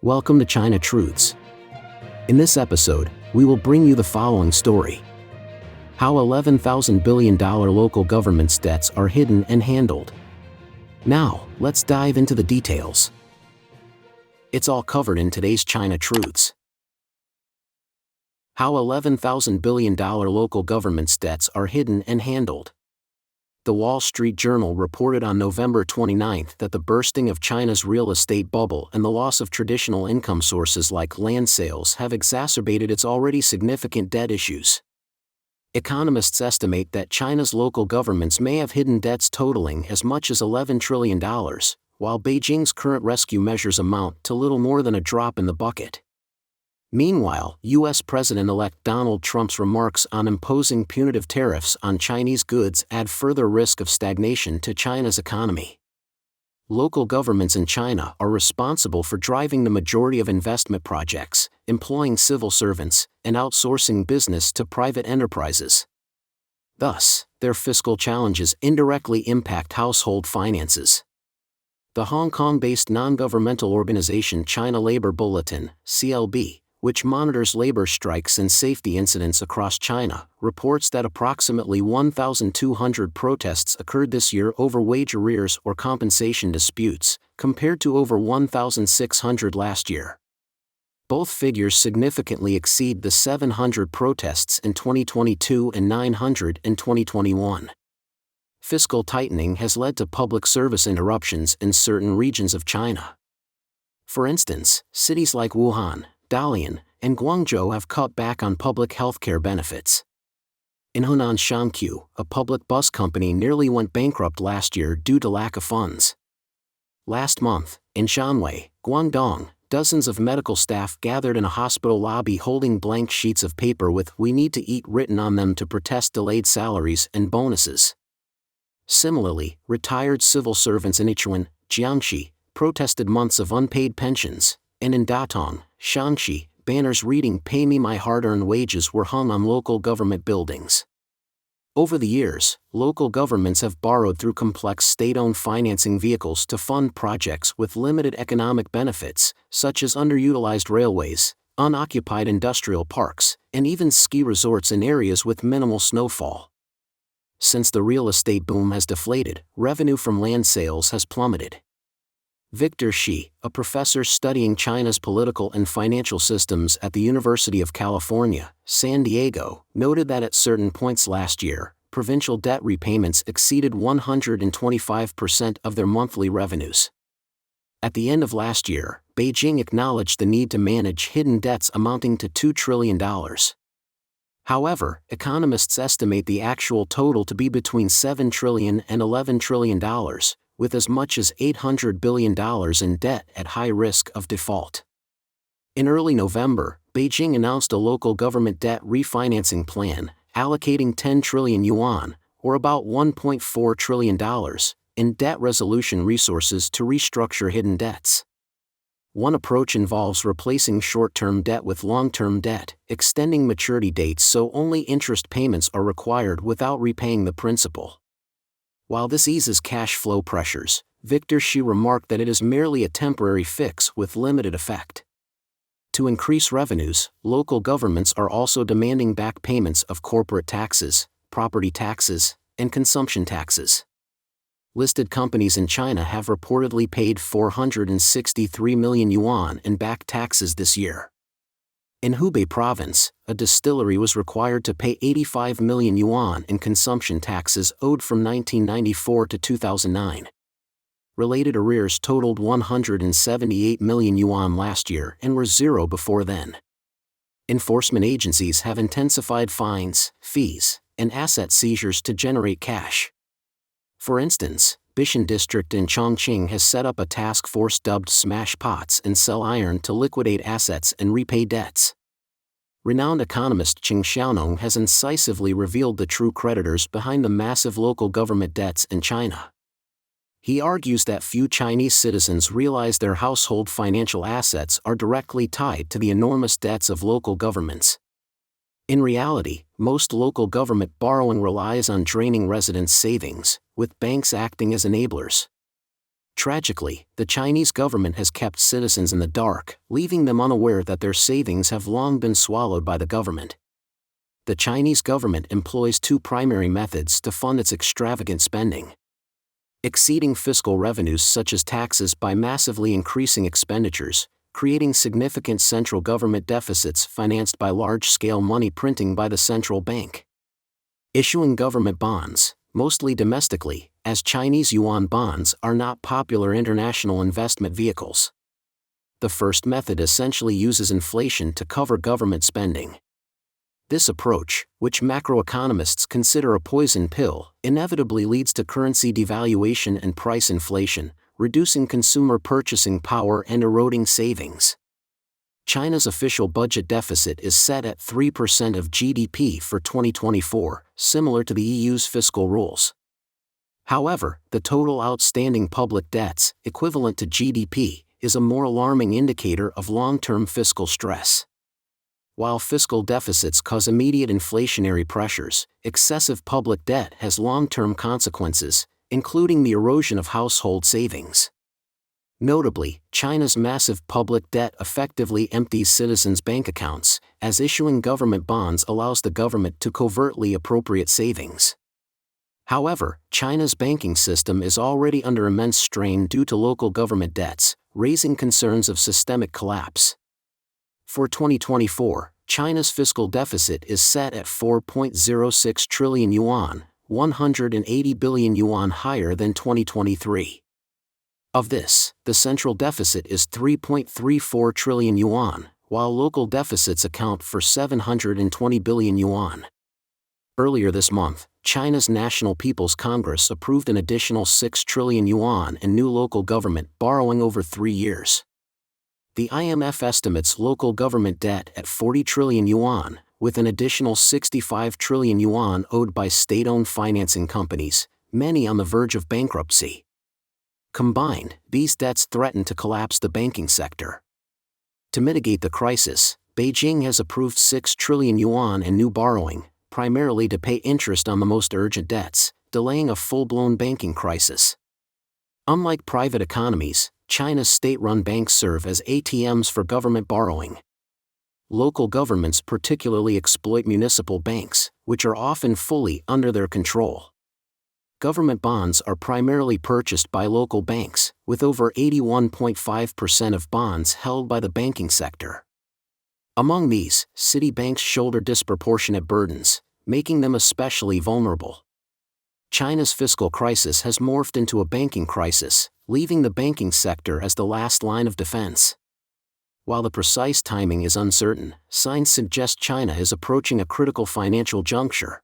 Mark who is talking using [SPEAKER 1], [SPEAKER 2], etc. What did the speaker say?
[SPEAKER 1] Welcome to China Truths. In this episode, we will bring you the following story. How $11,000 billion local government's debts are hidden and handled. Now, let's dive into the details. It's all covered in today's China Truths. How $11,000 billion local government's debts are hidden and handled. The Wall Street Journal reported on November 29 that the bursting of China's real estate bubble and the loss of traditional income sources like land sales have exacerbated its already significant debt issues. Economists estimate that China's local governments may have hidden debts totaling as much as $11 trillion, while Beijing's current rescue measures amount to little more than a drop in the bucket. Meanwhile, U.S. President-elect Donald Trump's remarks on imposing punitive tariffs on Chinese goods add further risk of stagnation to China's economy. Local governments in China are responsible for driving the majority of investment projects, employing civil servants, and outsourcing business to private enterprises. Thus, their fiscal challenges indirectly impact household finances. The Hong Kong-based non-governmental organization China Labor Bulletin, CLB, which monitors labor strikes and safety incidents across China, reports that approximately 1,200 protests occurred this year over wage arrears or compensation disputes, compared to over 1,600 last year. Both figures significantly exceed the 700 protests in 2022 and 900 in 2021. Fiscal tightening has led to public service interruptions in certain regions of China. For instance, cities like Wuhan, Dalian, and Guangzhou have cut back on public healthcare benefits. In Hunan Shangqiu, a public bus company nearly went bankrupt last year due to lack of funds. Last month, in Shanwei, Guangdong, dozens of medical staff gathered in a hospital lobby holding blank sheets of paper with "We need to eat" written on them to protest delayed salaries and bonuses. Similarly, retired civil servants in Ichuan, Jiangxi, protested months of unpaid pensions, and in Datong, Shaanxi, banners reading "Pay me my hard-earned wages" were hung on local government buildings. Over the years, local governments have borrowed through complex state-owned financing vehicles to fund projects with limited economic benefits, such as underutilized railways, unoccupied industrial parks, and even ski resorts in areas with minimal snowfall. Since the real estate boom has deflated, revenue from land sales has plummeted. Victor Shi, a professor studying China's political and financial systems at the University of California, San Diego, noted that at certain points last year, provincial debt repayments exceeded 125% of their monthly revenues. At the end of last year, Beijing acknowledged the need to manage hidden debts amounting to $2 trillion. However, economists estimate the actual total to be between $7 trillion and $11 trillion, with as much as $800 billion in debt at high risk of default. In early November, Beijing announced a local government debt refinancing plan, allocating 10 trillion yuan, or about $1.4 trillion, in debt resolution resources to restructure hidden debts. One approach involves replacing short-term debt with long-term debt, extending maturity dates so only interest payments are required without repaying the principal. While this eases cash flow pressures, Victor Shi remarked that it is merely a temporary fix with limited effect. To increase revenues, local governments are also demanding back payments of corporate taxes, property taxes, and consumption taxes. Listed companies in China have reportedly paid 463 million yuan in back taxes this year. In Hubei province, a distillery was required to pay 85 million yuan in consumption taxes owed from 1994 to 2009. Related arrears totaled 178 million yuan last year and were zero before then. Enforcement agencies have intensified fines, fees, and asset seizures to generate cash. For instance, Bishan District in Chongqing has set up a task force dubbed Smash Pots and Sell Iron to liquidate assets and repay debts. Renowned economist Qing Xiaonong has incisively revealed the true creditors behind the massive local government debts in China. He argues that few Chinese citizens realize their household financial assets are directly tied to the enormous debts of local governments. In reality, most local government borrowing relies on draining residents' savings, with banks acting as enablers. Tragically, the Chinese government has kept citizens in the dark, leaving them unaware that their savings have long been swallowed by the government. The Chinese government employs two primary methods to fund its extravagant spending: exceeding fiscal revenues such as taxes by massively increasing expenditures, creating significant central government deficits financed by large-scale money printing by the central bank; issuing government bonds, mostly domestically, as Chinese yuan bonds are not popular international investment vehicles. The first method essentially uses inflation to cover government spending. This approach, which macroeconomists consider a poison pill, inevitably leads to currency devaluation and price inflation, reducing consumer purchasing power and eroding savings. China's official budget deficit is set at 3% of GDP for 2024, similar to the EU's fiscal rules. However, the total outstanding public debts, equivalent to GDP, is a more alarming indicator of long-term fiscal stress. While fiscal deficits cause immediate inflationary pressures, excessive public debt has long-term consequences, including the erosion of household savings. Notably, China's massive public debt effectively empties citizens' bank accounts, as issuing government bonds allows the government to covertly appropriate savings. However, China's banking system is already under immense strain due to local government debts, raising concerns of systemic collapse. For 2024, China's fiscal deficit is set at 4.06 trillion yuan, 180 billion yuan higher than 2023. Of this, the central deficit is 3.34 trillion yuan, while local deficits account for 720 billion yuan. Earlier this month, China's National People's Congress approved an additional 6 trillion yuan in new local government borrowing over 3 years. The IMF estimates local government debt at 40 trillion yuan, with an additional 65 trillion yuan owed by state-owned financing companies, many on the verge of bankruptcy. Combined, these debts threaten to collapse the banking sector. To mitigate the crisis, Beijing has approved 6 trillion yuan in new borrowing, primarily to pay interest on the most urgent debts, delaying a full-blown banking crisis. Unlike private economies, China's state-run banks serve as ATMs for government borrowing. Local governments particularly exploit municipal banks, which are often fully under their control. Government bonds are primarily purchased by local banks, with over 81.5% of bonds held by the banking sector. Among these, city banks shoulder disproportionate burdens, making them especially vulnerable. China's fiscal crisis has morphed into a banking crisis, leaving the banking sector as the last line of defense. While the precise timing is uncertain, signs suggest China is approaching a critical financial juncture.